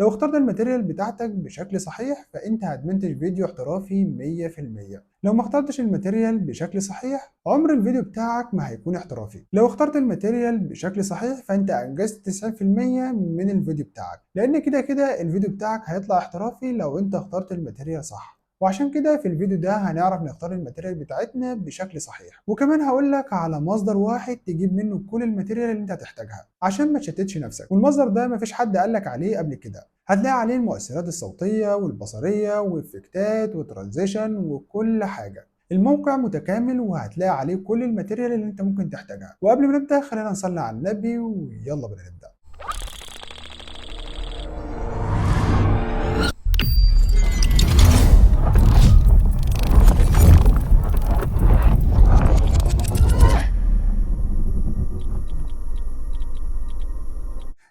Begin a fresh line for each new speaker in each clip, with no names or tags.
لو اخترت الماتيريال بتاعتك بشكل صحيح فانت هتمنتج فيديو احترافي 100%. لو ما اخترتش الماتيريال بشكل صحيح عمر الفيديو بتاعك ما هيكون احترافي. لو اخترت الماتيريال بشكل صحيح فانت انجزت 90% من الفيديو بتاعك، لان كده كده الفيديو بتاعك هيطلع احترافي لو انت اخترت الماتيريال صح. وعشان كده في الفيديو ده هنعرف نختار الماتيريال بتاعتنا بشكل صحيح، وكمان هقول لك على مصدر واحد تجيب منه كل الماتيريال اللي انت هتحتاجها عشان ما تشتتش نفسك، والمصدر ده مفيش حد قالك عليه قبل كده. هتلاقي عليه المؤثرات الصوتية والبصرية وإفكتات وترانزيشن وكل حاجة. الموقع متكامل وهتلاقي عليه كل الماتيريال اللي انت ممكن تحتاجها. وقبل ما نبدأ خلينا نصلي على النبي ويلا بينا نبدأ.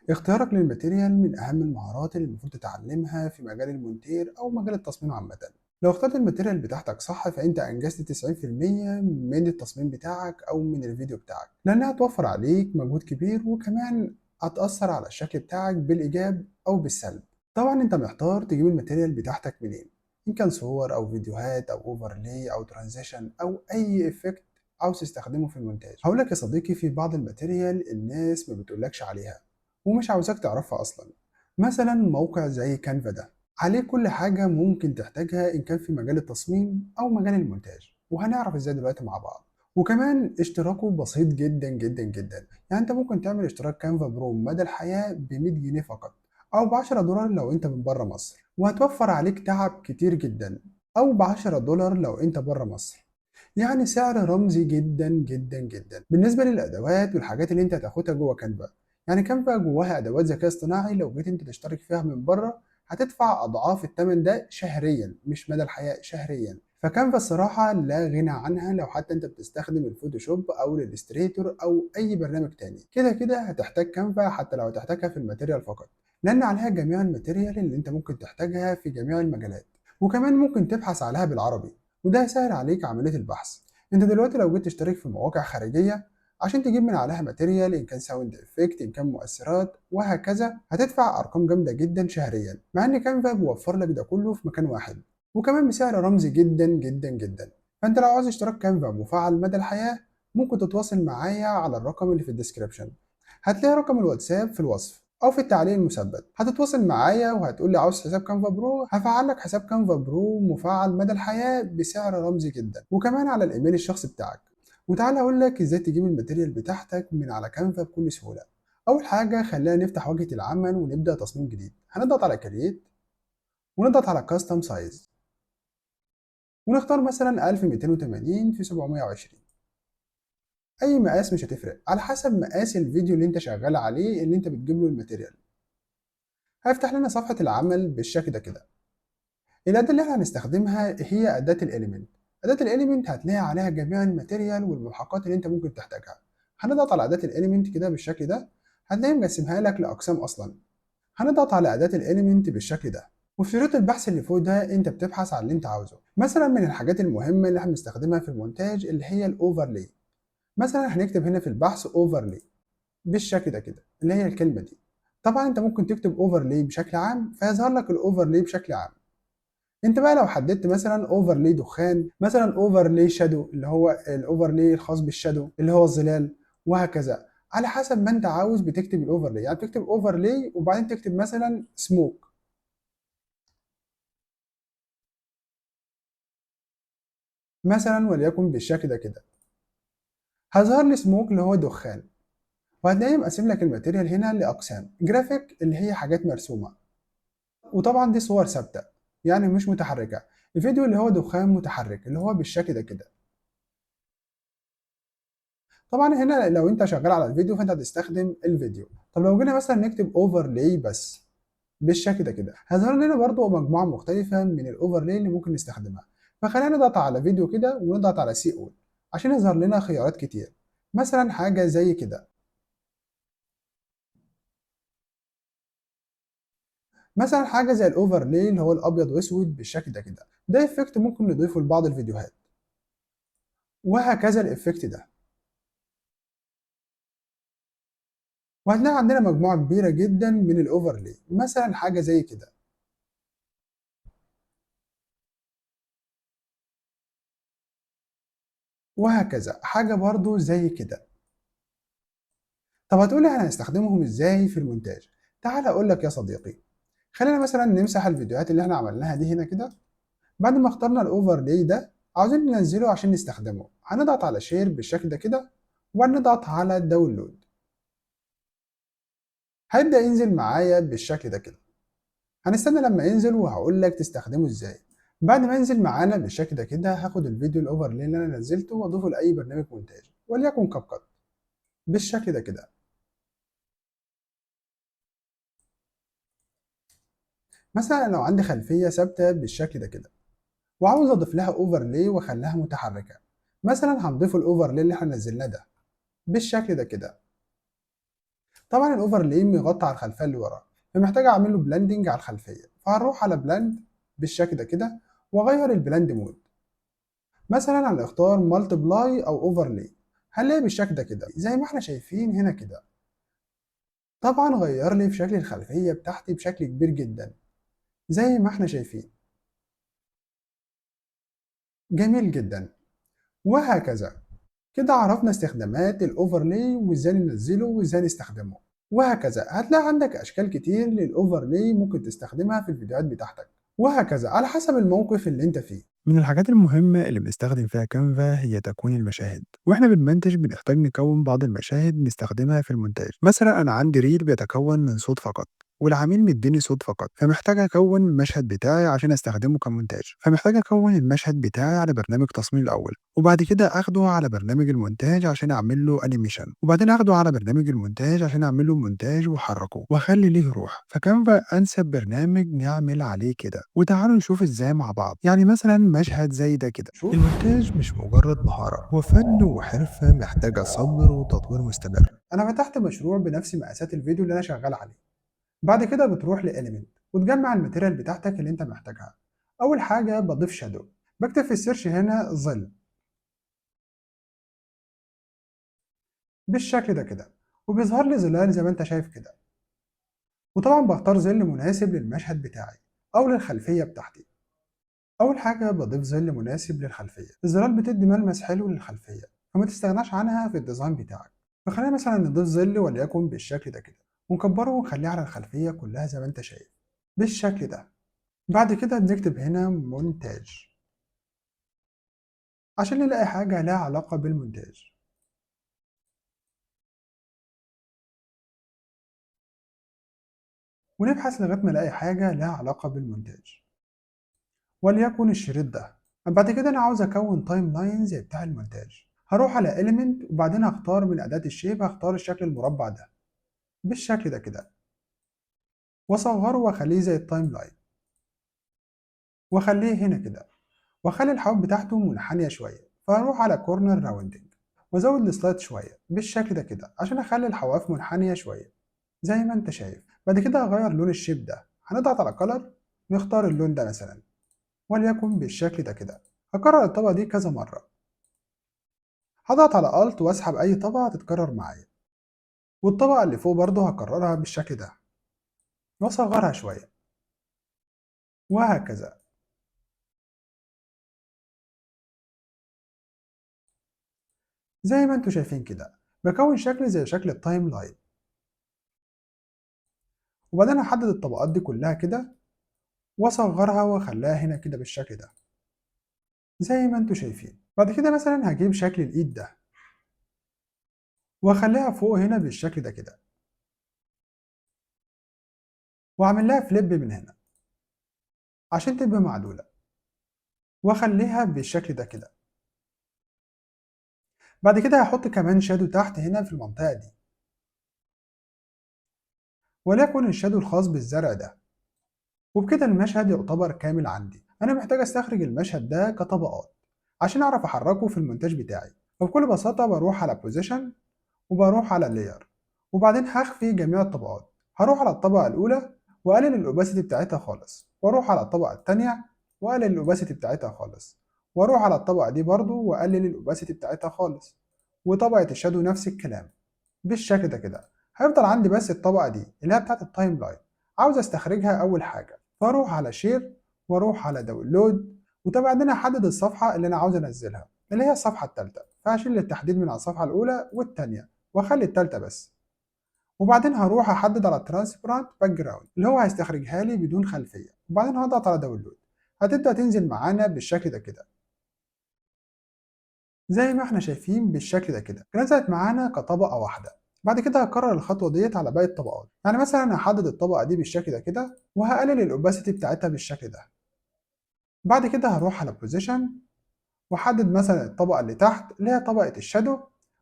اختيارك للماتيريال من أهم المهارات اللي المفروض تتعلمها في مجال المونتير أو مجال التصميم عامة. لو اخترت الماتيريال بتاعتك صح فأنت أنجزت 90% من التصميم بتاعك أو من الفيديو بتاعك، لأنها هتوفر عليك مجهود كبير وكمان هتأثر على الشكل بتاعك بالإيجاب أو بالسلب. طبعا أنت محتار تجيب الماتيريال بتاعتك منين، إن كان صور أو فيديوهات أو أوفرلي أو ترانزيشن أو أي إفكت عاوز تستخدمه في المونتاج. هقولك يا صديقي في بعض الماتيريال الناس ما بتقولكش عليها ومش عاوزاك تعرفها أصلا. مثلا موقع زي كانفا ده عليه كل حاجة ممكن تحتاجها إن كان في مجال التصميم أو مجال المونتاج، وهنعرف إزاي دلوقتي مع بعض. وكمان اشتراكه بسيط جدا جدا جدا، يعني أنت ممكن تعمل اشتراك كانفا برو مدى الحياة ب 100 جنيه فقط، أو ب 10 دولار لو أنت من بره مصر، وهتوفر عليك تعب كتير جدا، أو ب 10 دولار لو أنت بره مصر. يعني سعر رمزي جدا جدا جدا بالنسبة للأدوات والحاجات اللي أنت هتاخدها جوه كانفا. يعني كانفا جواها أدوات ذكاء اصطناعي لو جيت أنت تشترك فيها من بره هتدفع أضعاف الثمن ده شهريا، مش مدى الحياة، شهريا. فكانفا الصراحة لا غنى عنها لو حتى أنت بتستخدم الفوتوشوب أو الإليستريتور أو أي برنامج تاني. كده كده هتحتاج كانفا حتى لو هتحتاجها في الماتيريال فقط، لأن عليها جميع الماتيريال اللي أنت ممكن تحتاجها في جميع المجالات. وكمان ممكن تبحث عليها بالعربي، وده هيسهل عليك عملية البحث. أنت دلوقتي لو جيت تشترك في مواقع خارجية عشان تجيب من عليها ماتيريال، ان كان ساوند افكت ان كان مؤثرات وهكذا، هتدفع ارقام جامده جدا شهريا، مع ان كانفا بيوفر لك ده كله في مكان واحد، وكمان بسعر رمزي جدا جدا جدا. فانت لو عاوز اشتراك كانفا مفعل مدى الحياه ممكن تتواصل معايا على الرقم اللي في الديسكريبشن. هتلاقي رقم الواتساب في الوصف او في التعليق المثبت. هتتواصل معايا وهتقول لي عاوز حساب كانفا برو، هفعل لك حساب كانفا برو مفعل مدى الحياه بسعر رمزي جدا، وكمان على الايميل الشخصي بتاعك. وتعالى اقول لك ازاي تجيب الماتيريال بتاعتك من على كانفا بكل سهوله. اول حاجه خلينا نفتح واجهه العمل ونبدا تصميم جديد. هنضغط على كرييت ونضغط على كاستم سايز ونختار مثلا 1280 في 720. اي مقاس مش هتفرق، على حسب مقاس الفيديو اللي انت شغال عليه اللي انت بتجيب له الماتيريال. هيفتح لنا صفحه العمل بالشكل ده كده. الاداه اللي احنا هنستخدمها هي اداه الاليمنت. اداه الاليمنت هتلاقي عليها جميع الماتيريال والملحقات اللي انت ممكن تحتاجها. هنضغط على اداه الاليمنت كده بالشكل ده، هتلاقي مقسمها لك لاقسام اصلا. هنضغط على اداه الاليمنت بالشكل ده، وفي شريط البحث اللي فوق ده انت بتبحث عن اللي انت عاوزه. مثلا من الحاجات المهمه اللي احنا بنستخدمها في المونتاج اللي هي الاوفرلي. مثلا هنكتب هنا في البحث اوفرلي بالشكل ده كده اللي هي الكلمه دي. طبعا انت ممكن تكتب اوفرلي بشكل عام فيظهر لك الاوفرلي بشكل عام. انت بقى لو حددت مثلا اوفرلي دخان، مثلا اوفرلي شادو اللي هو الاوفرلي الخاص بالشادو اللي هو الظلال، وهكذا. على حسب ما انت عاوز بتكتب الاوفرلي، يعني بتكتب اوفرلي وبعدين تكتب مثلا سموك مثلا وليكن بالشكل ده كده. هظهر لي سموك اللي هو دخان، وهتلاقيه مقسم لك الماتيريال هنا لاقسام. جرافيك اللي هي حاجات مرسومه، وطبعا دي صور ثابته يعني مش متحركه. الفيديو اللي هو دخان متحرك اللي هو بالشكل ده كده. طبعا هنا لو انت شغال على الفيديو فانت هتستخدم الفيديو. طب لو جينا مثلا نكتب اوفرلاي بس بالشكل ده كده هيظهر لنا برضو مجموعه مختلفه من الاوفرلاي اللي ممكن نستخدمها. فخلينا نضغط على فيديو كده ونضغط على سي اول عشان يظهر لنا خيارات كتير. مثلا حاجه زي كده، مثلا حاجه زي الاوفرلاي اللي هو الابيض واسود بالشكل ده كده. ده افكت ممكن نضيفه لبعض الفيديوهات، وهكذا الافكت ده. وهتلاقي عندنا مجموعة كبيرة جدا من الأوفرلاي، مثلا حاجة زي كده، وهكذا حاجة برضو زي كده. طب هتقولي هنستخدمهم ازاي في المونتاج؟ تعال اقول لك يا صديقي. خلينا مثلا نمسح الفيديوهات اللي احنا عملناها دي هنا كده. بعد ما اخترنا الاوفرلاي ده عاوزين ننزله عشان نستخدمه، هنضغط على شير بالشكل ده كده، ونضغط على داونلود. هيبدأ ينزل معايا بالشكل ده كده. هنستنى لما ينزل وهقول لك تستخدمه ازاي. بعد ما ينزل معانا بالشكل ده كده هاخد الفيديو الاوفرلاي اللي انا نزلته واضيفه لاي برنامج مونتاج وليكن كاب كات بالشكل ده كده. مثلا لو عندي خلفيه ثابته بالشكل ده كده وعاوز اضيف لها اوفرلاي واخليها متحركه، مثلا هنضيف الاوفرلاي اللي احنا نزلناه ده بالشكل ده كده. طبعا الاوفرلاي مغطى على الخلفيه اللي ورا، فمحتاج اعمل له بلندنج على الخلفيه، فهنروح على بلند بالشكل ده كده واغير البلند مود. مثلا هنختار مالتبلاي او اوفرلاي، هنلاقي بالشكل ده كده زي ما احنا شايفين هنا كده. طبعا غير لي في شكل الخلفيه بتاعتي بشكل كبير جدا زي ما احنا شايفين. جميل جدا. وهكذا كده عرفنا استخدامات الاوفرلاي وازاي ننزله وازاي نستخدمه. وهكذا هتلاقي عندك اشكال كتير للاوفرلاي ممكن تستخدمها في الفيديوهات بتاعتك، وهكذا على حسب الموقف اللي انت فيه. من الحاجات المهمة اللي بنستخدم فيها كانفا هي تكوين المشاهد، واحنا بنمنتج بنحتاج نكون بعض المشاهد نستخدمها في المونتاج. مثلا انا عندي ريل بيتكون من صوت فقط، والعميل مديني صوت فقط، فمحتاج اكون المشهد بتاعي عشان استخدمه كمونتاج، فمحتاج اكون المشهد بتاعي على برنامج تصميم الاول، وبعد كده اخده على برنامج المونتاج عشان اعمل له انيميشن، وبعدين اخده على برنامج المونتاج عشان اعمل له مونتاج واحركه واخلي ليه روح. فكانفا انسب برنامج نعمل عليه كده، وتعالوا نشوف ازاي مع بعض. يعني مثلا مشهد زي ده كده، شوف المونتاج مش مجرد مهارة، هو فن وحرفة محتاجة صبر وتطوير مستمر. انا فتحت مشروع بنفس مقاسات الفيديو اللي انا شغال عليه. بعد كده بتروح لإليمنت وتجمع الماتيريال بتاعتك اللي انت محتاجها. اول حاجة بضيف شادو، بكتب في السيرش هنا ظل بالشكل ده كده، وبيظهر لي ظلال زي ما انت شايف كده. وطبعا بختار ظل مناسب للمشهد بتاعي او للخلفية بتاعتي. اول حاجة بضيف ظل مناسب للخلفية، الظلال بتدي ملمس حلو للخلفية فما تستغناش عنها في الديزاين بتاعك. فخلينا مثلا نضيف ظل وليكن بالشكل ده كده، ونكبره ونخليه على الخلفية كلها زي ما انت شايف بالشكل ده. بعد كده بنكتب هنا مونتاج عشان نلاقي حاجة لها علاقة بالمونتاج، ونبحث لغاية ما نلاقي حاجة لها علاقة بالمونتاج وليكن الشريط ده. بعد كده أنا عاوز أكون تايم لاين زي بتاع المونتاج، هروح على Element وبعدين هختار من أداة الشيب، هختار الشكل المربع ده بالشكل ده كده، وأصغره وأخليه زي التايم لاين، وأخليه هنا كده، وأخلي الحواف بتاعته منحنية شوية، فهروح على كورنر راوندنج وأزود السلايد شوية بالشكل ده كده عشان أخلي الحواف منحنية شوية زي ما أنت شايف. بعد كده هغير لون الشيب ده، هنضغط على كولر، نختار اللون ده مثلا وليكن بالشكل ده كده. هكرر الطبقة دي كذا مرة، هضغط على Alt واسحب أي طبقة تتكرر معايا، والطبقة اللي فوق برضه هكررها بالشكل ده وأصغرها شوية وهكذا. زي ما انتوا شايفين كده بكون شكل زي شكل التايم لاين، وبعدين هحدد الطبقات دي كلها كده وأصغرها وأخليها هنا كده بالشكل ده زي ما انتوا شايفين. بعد كده مثلا هجيب شكل الإيد ده وأخليها فوق هنا بالشكل ده كده، وأعمل لها فليب من هنا عشان تبقى معدولة، وأخليها بالشكل ده كده. بعد كده هحط كمان شادو تحت هنا في المنطقة دي، وليكن الشادو الخاص بالزرع ده. وبكده المشهد يعتبر كامل عندي. أنا محتاج أستخرج المشهد ده كطبقات عشان أعرف أحركه في المونتاج بتاعي. فبكل بساطة بروح على بوزيشن وبروح على لاير، وبعدين هخفي جميع الطبقات. هروح على الطبقة الأولى وأقلل الأوباسيتي بتاعتها خالص، وأروح على الطبقة التانية وأقلل الأوباسيتي بتاعتها خالص، وأروح على الطبقة دي برضو وأقلل الأوباسيتي بتاعتها خالص، وطبقة الشادو نفس الكلام بالشكل ده كده. هيفضل عندي بس الطبقة دي اللي هي بتاعت التايم لاين، عاوز استخرجها أول حاجة، فأروح على شير وأروح على داونلود، وبعدين أحدد الصفحة اللي أنا عاوز أنزلها اللي هي الصفحة التالتة، فهشيل التحديد من على الصفحة الأولى والتانية وأخلي التالتة بس. وبعدين هروح أحدد على ترانسبرانت باك جراوند اللي هو هيستخرجها لي بدون خلفية، وبعدين هضغط على داونلود. هتبدأ تنزل معانا بالشكل ده كده، زي ما احنا شايفين بالشكل ده كده نزلت معانا كطبقة واحدة. بعد كده هكرر الخطوة ديت على باقي الطبقات، يعني مثلا هحدد الطبقة دي بالشكل ده كده وهقلل الأوباسيتي بتاعتها بالشكل ده. بعد كده هروح على بوزيشن واحدد مثلا الطبقة اللي تحت اللي هي طبقة الشادو،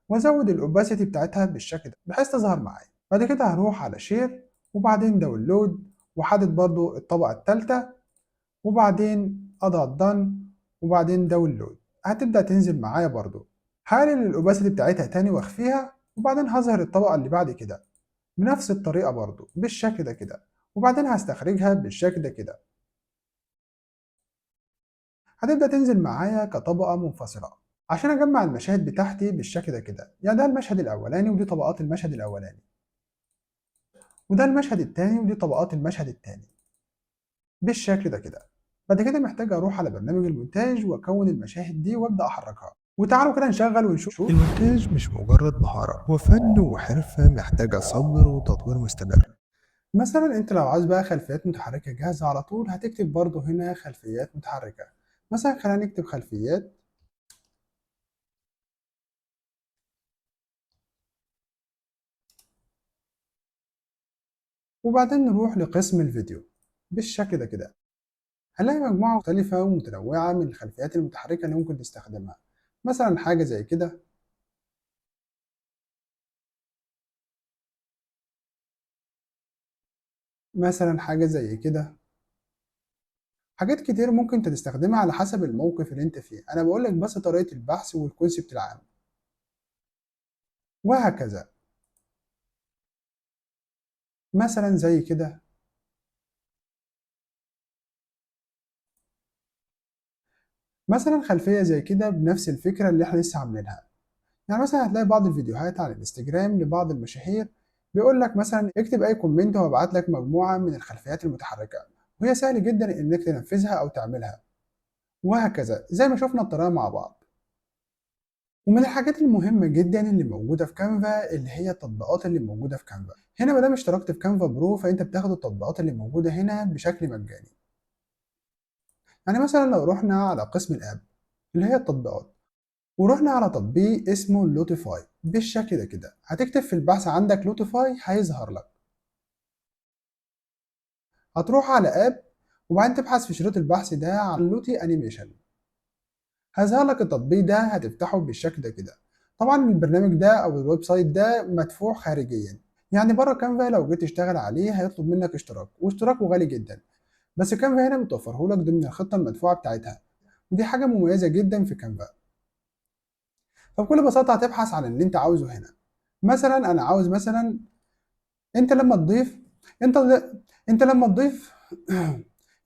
وازود الأوباسيتي بتاعتها بالشكل ده بحيث تظهر معايا. بعد كده هروح على شير وبعدين داونلود واحدد برضو الطبقة التالتة، وبعدين اضغط دان وبعدين داونلود. هتبدأ تنزل معايا برضو. هقلل الأوباسيتي بتاعتها تاني واخفيها، وبعدين هظهر الطبقة اللي بعد كده بنفس الطريقة برضو بالشكل ده كده، وبعدين هستخرجها بالشكل ده كده. هتبدأ تنزل معايا كطبقة منفصلة عشان أجمع المشاهد بتاعتي بالشكل ده كده. يعني ده المشهد الأولاني ودي طبقات المشهد الأولاني، وده المشهد التاني ودي طبقات المشهد التاني بالشكل ده كده. بعد كده محتاج أروح على برنامج المونتاج وأكون المشاهد دي وأبدأ أحركها. وتعالوا كده نشغل ونشوف. المونتاج مش مجرد مهارة، هو فن وحرفة محتاجة صبر وتطوير مستمر. مثلا انت لو عايز بقى خلفيات متحركة جاهزة على طول هتكتب برضو هنا خلفيات متحركة. مثلا خلينا نكتب خلفيات، وبعدين نروح لقسم الفيديو بالشكل ده كده. هنلاقي مجموعة مختلفة ومتنوعة من الخلفيات المتحركة اللي ممكن تستخدمها. مثلا حاجة زي كده، مثلا حاجة زي كده. حاجات كتير ممكن انت تستخدمها على حسب الموقف اللي انت فيه، انا بقول لك بس طريقة البحث والكونسبت العام، وهكذا. مثلا زي كده، مثلا خلفية زي كده بنفس الفكرة اللي احنا لسه عاملينها. يعني مثلا هتلاقي بعض الفيديوهات على الانستجرام لبعض المشاهير بيقول لك مثلا اكتب اي كومنت وابعت لك مجموعة من الخلفيات المتحركة، وهي سهل جدا انك تنفذها او تعملها، وهكذا زي ما شفنا الطريقة مع بعض. ومن الحاجات المهمة جدا اللي موجودة في كانفا اللي هي التطبيقات اللي موجودة في كانفا. هنا ما دام اشتركت في كانفا برو فانت بتاخد التطبيقات اللي موجودة هنا بشكل مجاني. يعني مثلا لو رحنا على قسم الاب اللي هي التطبيقات، ورحنا على تطبيق اسمه لوتيفاي بالشكل ده كده، هتكتب في البحث عندك لوتيفاي هيظهر لك. هتروح على اب وبعدين تبحث في شريط البحث ده عن لوتي انيميشن، هيظهر لك التطبيق ده هتفتحه بالشكل ده كده. طبعا البرنامج ده او الويب سايت ده مدفوع خارجيا، يعني بره كانفا لو جيت تشتغل عليه هيطلب منك اشتراك واشتراكه غالي جدا، بس كانفا هنا بتوفره لك ضمن الخطه المدفوعه بتاعتها، ودي حاجه مميزه جدا في كانفا. فبكل بساطه هتبحث عن اللي انت عاوزه هنا. مثلا انا عاوز مثلا، انت لما تضيف انت انت لما تضيف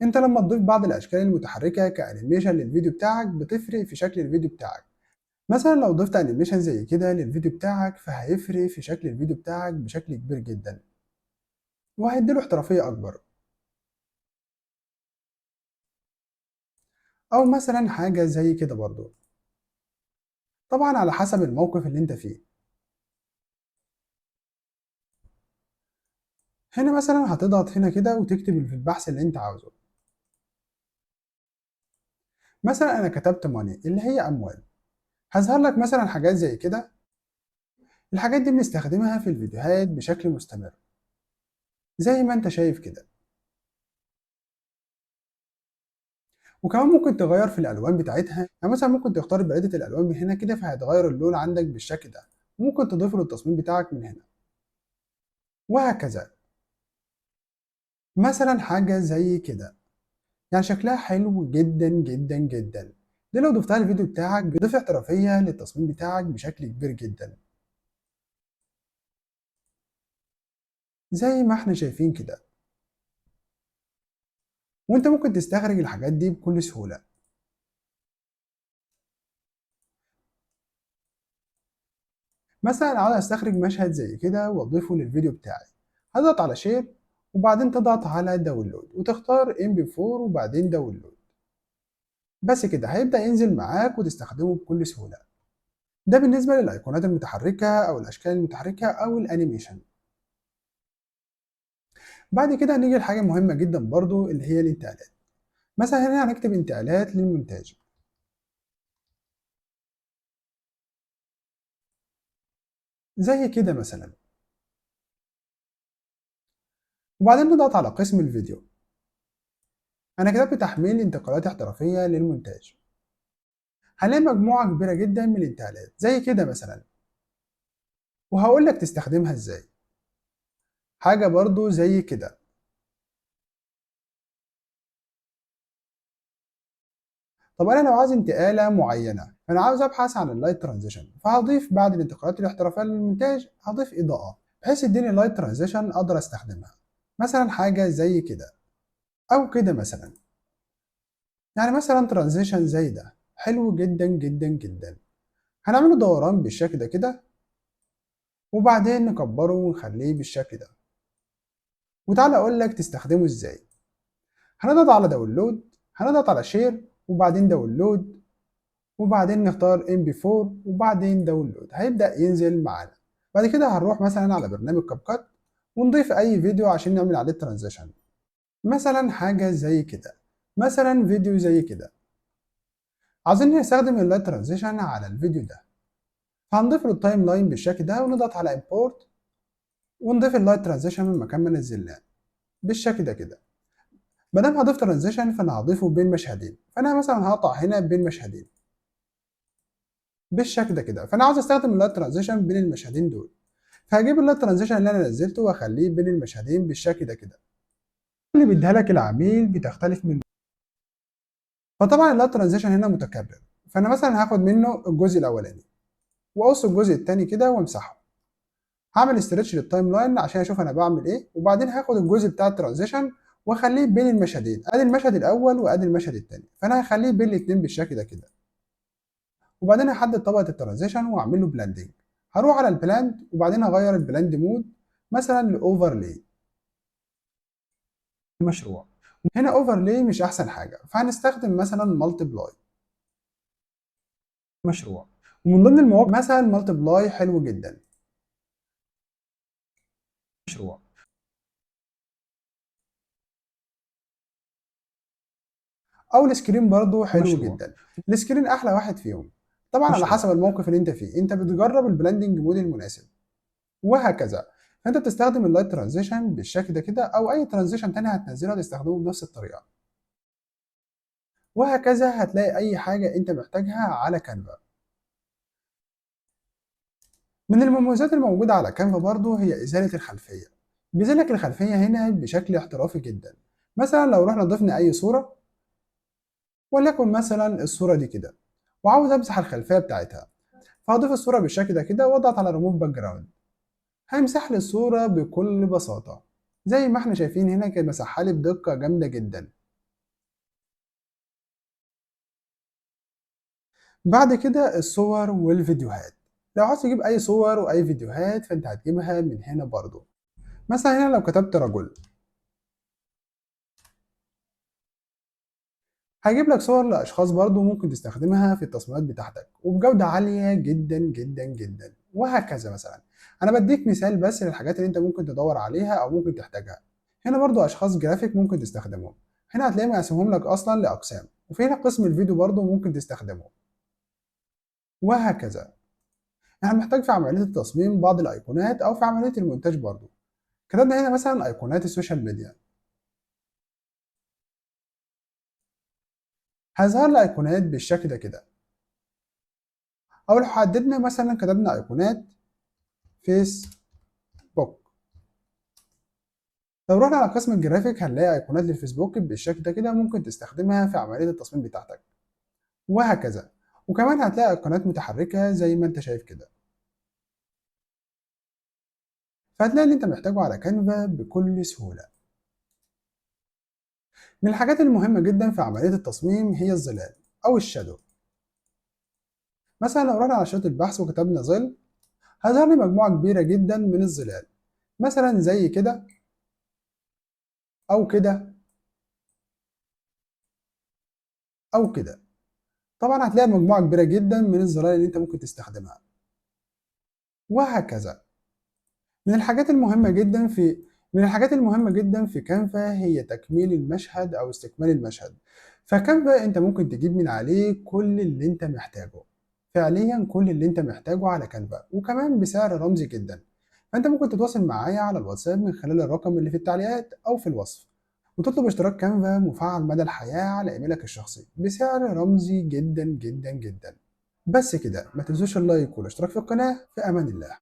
انت لما تضيف بعض الاشكال المتحركه كانيميشن للفيديو بتاعك بتفرق في شكل الفيديو بتاعك. مثلا لو ضفت انيميشن زي كده للفيديو بتاعك فهيفرق في شكل الفيديو بتاعك بشكل كبير جدا وهيديله احترافية اكبر. او مثلا حاجة زي كده برضو، طبعا على حسب الموقف اللي انت فيه. هنا مثلا هتضغط هنا كده وتكتب في البحث اللي انت عاوزه. مثلا انا كتبت ماني اللي هي اموال، هظهر لك مثلا حاجات زي كده. الحاجات دي بنستخدمها في الفيديوهات بشكل مستمر زي ما انت شايف كده. وكمان ممكن تغير في الالوان بتاعتها، يعني مثلا ممكن تختار بقية الالوان من هنا كده فهيتغير اللون عندك بالشكل ده. ممكن تضيفه للتصميم بتاعك من هنا، وهكذا. مثلا حاجة زي كده، يعني شكلها حلو جدا جدا جدا. دي لو ضفتها للفيديو بتاعك بيضيف احترافية للتصميم بتاعك بشكل كبير جدا زي ما احنا شايفين كده. وانت ممكن تستخرج الحاجات دي بكل سهولة. مثلا عاوز استخرج مشهد زي كده واضيفه للفيديو بتاعي، هضغط على شير وبعدين تضغط على داونلود وتختار MP4 وبعدين داونلود. بس كده هيبدأ ينزل معاك وتستخدمه بكل سهولة. ده بالنسبة للأيقونات المتحركة أو الأشكال المتحركة أو الأنيميشن. بعد كده هنيجي لحاجة مهمة جدا برضو اللي هي الانتقالات. مثلا هنا هنكتب انتقالات للمونتاج زي كده مثلا، وبعدين نضغط على قسم الفيديو. أنا كتبت تحميل انتقالات احترافية للمونتاج، هنلاقي مجموعة كبيرة جدا من الانتقالات زي كده مثلا، وهقول لك تستخدمها ازاي. حاجة برضو زي كده. طب أنا لو عايز انتقالة معينة فأنا عاوز أبحث عن اللايت ترانزيشن، فهضيف بعد الانتقالات الاحترافية للمونتاج هضيف إضاءة بحيث يديني اللايت ترانزيشن أقدر أستخدمها. مثلا حاجة زي كده أو كده مثلا. يعني مثلا ترانزيشن زي ده حلو جدا جدا جدا. هنعمله دوران بالشكل ده كده وبعدين نكبره ونخليه بالشكل ده. وتعالى أقول لك تستخدمه إزاي. هنضغط على داونلود، هنضغط على شير وبعدين داونلود وبعدين نختار MP4 وبعدين داونلود، هيبدأ ينزل معانا. بعد كده هنروح مثلا على برنامج كاب كات ونضيف أي فيديو عشان نعمل عليه ترانزيشن. مثلا حاجة زي كده، مثلا فيديو زي كده. عايزين نستخدم اللايت ترانزيشن على الفيديو ده، فهنضيف له التايم لاين بالشكل ده ونضغط على امبورت ونضيف اللايت ترانزيشن من مكان ما نزلناه بالشكل ده كده. ما دام هضيف ترانزيشن فانا هضيفه بين مشهدين، فانا مثلا هقطع هنا بين مشهدين بالشكل ده كده. فانا عاوز استخدم اللايت ترانزيشن بين المشهدين دول، فهجيب اللايت ترانزيشن اللي انا نزلته واخليه بين المشهدين بالشكل ده كده. اللي بيديها لك العميل بتختلف من، فطبعا اللايت ترانزيشن هنا متكرر. فانا مثلا هاخد منه الجزء الاولاني واقص الجزء الثاني كده وامسحه. هعمل استرتش للتايم لاين عشان اشوف انا بعمل ايه، وبعدين هاخد الجزء بتاع الترانزيشن واخليه بين المشهدين، ادي المشهد الاول وادي المشهد الثاني، فانا هخليه بين الاثنين بالشكل ده كده. وبعدين هحدد طبقه الترانزيشن واعمل له بلاندنج. هروح على البلاند وبعدين هغير البلاند مود مثلا لاوفرلاي المشروع. هنا اوفرلاي مش احسن حاجه، فهنستخدم مثلا مالتيبلاي مشروع. ومن ضمن المواقع مثلا مالتيبلاي حلو جدا مشروع، او السكرين برضو حلو
مشروع
جدا. السكرين احلى واحد فيهم، طبعا على
مشروع
حسب الموقف اللي انت فيه، انت بتجرب البلندنج مود المناسب وهكذا. فانت بتستخدم اللايت ترانزيشن بالشكل ده كده او اي ترانزيشن تاني هتنزلها تستخدمه بنفس الطريقه، وهكذا هتلاقي اي حاجه انت محتاجها على كانفا. من المميزات الموجوده على كانفا برضو هي ازاله الخلفيه. بيزيل لك الخلفيه هنا بشكل احترافي جدا. مثلا لو رحنا ضفنا اي صوره، وليكن مثلا الصوره دي كده، وعاوز امسح الخلفيه بتاعتها، فهضيف الصورة بالشكل ده كده واضغط على ريموف باك جراوند، هيمسح لي الصورة بكل بساطة زي ما احنا شايفين هنا كده، مسحها لي بدقة جامدة جدا. بعد كده الصور والفيديوهات. لو عايز تجيب أي صور وأي فيديوهات فأنت هتجيبها من هنا برضو. مثلا هنا لو كتبت رجل هيجيب لك صور لأشخاص برضو ممكن تستخدمها في التصميمات بتاعتك وبجودة عالية جدا جدا جدا وهكذا. مثلا أنا بديك مثال بس للحاجات اللي أنت ممكن تدور عليها أو ممكن تحتاجها. هنا برضو أشخاص جرافيك ممكن تستخدمهم، هنا هتلاقيهم مقسمهم لك أصلا لأقسام، وفي هنا قسم الفيديو برضو ممكن تستخدمه وهكذا. يعني محتاج في عملية التصميم بعض الأيقونات أو في عملية المونتاج برضو. كتبنا هنا مثلا أيقونات السوشيال ميديا، هيظهر لي أيقونات بالشكل ده كده. أو لو حددنا مثلا كتبنا أيقونات فيسبوك، لو رحنا على قسم الجرافيك هنلاقي ايقونات للفيسبوك بالشكل ده كده ممكن تستخدمها في عملية التصميم بتاعتك وهكذا. وكمان هتلاقي ايقونات متحركة زي ما انت شايف كده، فهتلاقي اللي انت محتاجه على كانفا بكل سهولة. من الحاجات المهمة جدا في عملية التصميم هي الظلال او الشادو. مثلا لو رحنا على شاشة البحث وكتبنا ظل هيظهر لي مجموعة كبيرة جدا من الظلال، مثلا زي كده أو كده أو كده. طبعا هتلاقي مجموعة كبيرة جدا من الظلال اللي أنت ممكن تستخدمها، وهكذا. من الحاجات المهمة جدا في من الحاجات المهمة جدا في كانفا هي تكميل المشهد أو استكمال المشهد. فكانفا أنت ممكن تجيب من عليه كل اللي أنت محتاجه، فعليا كل اللي أنت محتاجه على كانفا، وكمان بسعر رمزي جدا. فأنت ممكن تتواصل معايا على الواتساب من خلال الرقم اللي في التعليقات أو في الوصف، وتطلب اشتراك كانفا مفعل مدى الحياة على إيميلك الشخصي بسعر رمزي جدا جدا جدا. بس كده، ما تنسوش اللايك والاشتراك في القناة. في أمان الله.